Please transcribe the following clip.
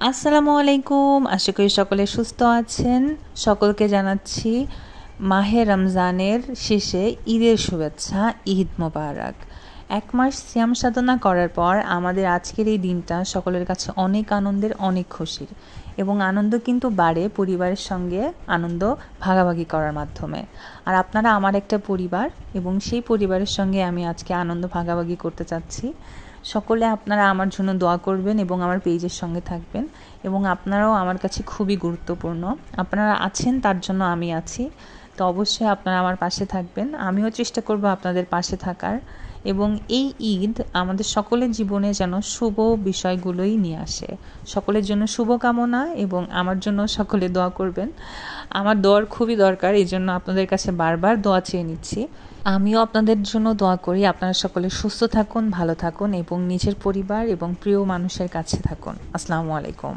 আসসালামু আলাইকুম। আশা করি সকলে সুস্থ আছেন। সকলকে জানাচ্ছি মাহে রমজানের শেষে ঈদের শুভেচ্ছা। ঈদ মোবারক। 1 মাস সিয়াম সাধনা করার পর আমাদের আজকের এই দিনটা সকলের কাছে অনেক আনন্দের, অনেক খুশির, এবং আনন্দ কিন্তু বাড়ে পরিবারের সঙ্গে আনন্দ ভাগাভাগি করার মাধ্যমে। আর আপনারা আমার একটা পরিবার, এবং সেই পরিবারের সঙ্গে আমি আজকে আনন্দ ভাগাভাগি করতে চাচ্ছি। সকলে আপনারা আমার জন্য দোয়া করবেন এবং আমার পেজের সঙ্গে থাকবেন, এবং আপনারাও আমার কাছে খুবই গুরুত্বপূর্ণ। আপনারা আছেন, তার জন্য আমি আছি। তো অবশ্যই আপনারা আমার পাশে থাকবেন, আমিও চেষ্টা করব আপনাদের পাশে থাকার। এবং এই ঈদ আমাদের সকলের জীবনে যেন শুভ বিষয়গুলোই নিয়ে আসে। সকলের জন্য শুভকামনা, এবং আমার জন্য সকলে দোয়া করবেন। আমার দোয়ার খুবই দরকার, এই জন্য আপনাদের কাছে বারবার দোয়া চেয়ে নিচ্ছি। আমিও আপনাদের জন্য দোয়া করি আপনারা সকলে সুস্থ থাকুন, ভালো থাকুন, এবং নিজের পরিবার এবং প্রিয় মানুষের কাছে থাকুন। আসসালামু আলাইকুম।